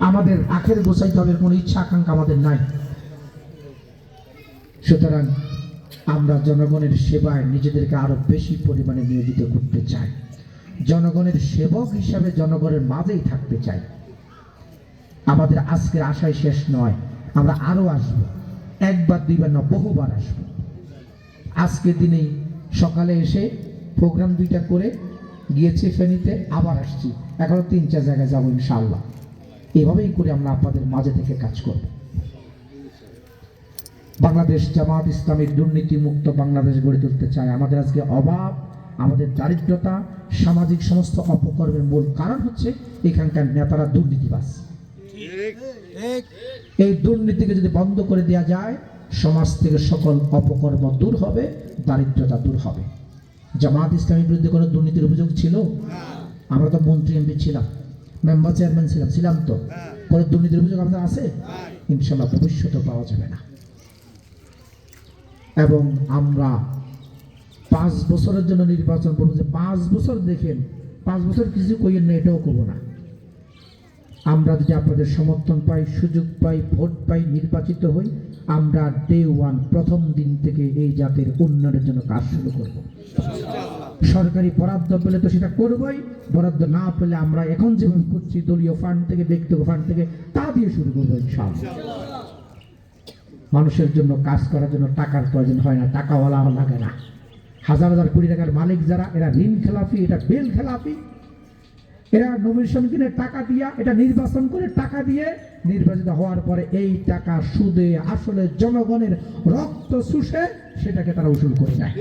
আমাদের আখের গোছাইতে হবে কোনো ইচ্ছা আকাঙ্ক্ষা আমাদের নাই। সুতরাং আমরা জনগণের সেবায় নিজেদেরকে আরো বেশি পরিমাণে নিয়োজিত করতে চাই, জনগণের সেবক হিসাবে জনগণের মাঝেই থাকতে চাই। আমাদের আজকের আশায় শেষ নয়, আমরা আরো আসবো, একবার দুইবার না বহুবার আসবো। আজকের দিনেই সকালে এসে প্রোগ্রাম 2টা করে গিয়েছি ফেনীতে, আবার আসছি, এখনো 3-4 জায়গায় যাবো ইনশাআল্লাহ। এভাবেই করে আমরা আপনাদের মাঝে থেকে কাজ করব। বাংলাদেশ জামাত ইসলামী দুর্নীতি মুক্ত বাংলাদেশ গড়ে তুলতে চায়। আমাদের আজকে অভাব, আমাদের দারিদ্রতা, সামাজিক সমস্ত অপকর্মের মূল কারণ হচ্ছে এখানকার নেতারা দুর্নীতিবাজ। এই দুর্নীতিকে যদি বন্ধ করে দেওয়া যায়, সমাজ থেকে সকল অপকর্ম দূর হবে, দারিদ্রতা দূর হবে। জামাত ইসলামের বিরুদ্ধে কোনো দুর্নীতির অভিযোগ ছিল? আমরা তো মন্ত্রী এমপি ছিলাম, মেম্বার চেয়ারম্যান ছিলাম তো কোনো দুর্নীতির অভিযোগ আমাদের আছে? ইনশাল্লাহ ভবিষ্যতে পাওয়া যাবে না। এবং আমরা 5 বছরের জন্য নির্বাচন করবো, যে 5 বছর দেখেন, 5 বছর কিছু কইয়েন না, এটাও করবো না। আমরা যদি আপনাদের সমর্থন পাই, সুযোগ পাই, ভোট পাই, নির্বাচিত হই, আমরা ডে 1 প্রথম দিন থেকে এই জাতির উন্নয়নের জন্য কাজ শুরু করব। সরকারি বরাদ্দ পেলে তো সেটা করবই, বরাদ্দ না পেলে আমরা এখন যেভাবে করছি দলীয় ফান্ড থেকে, ব্যক্তিগত ফান্ড থেকে, তা দিয়ে শুরু করবো ইনশাআল্লাহ। মানুষের জন্য কাজ করার জন্য টাকার প্রয়োজন হয় না, টাকাওয়ালা লাগে না। হাজার হাজার কোটি টাকার মালিক যারা, এরা ঋণ খেলাপি, এটা বেল খেলাপি, এরা নমিনেশন কিনে টাকা দিয়া, এটা নির্বাচন করে টাকা দিয়ে নির্বাচিত হওয়ার পরে এই টাকা সুদে আসলে জনগণের রক্ত শুষে সেটাকে তারা উসুল করে নেয়।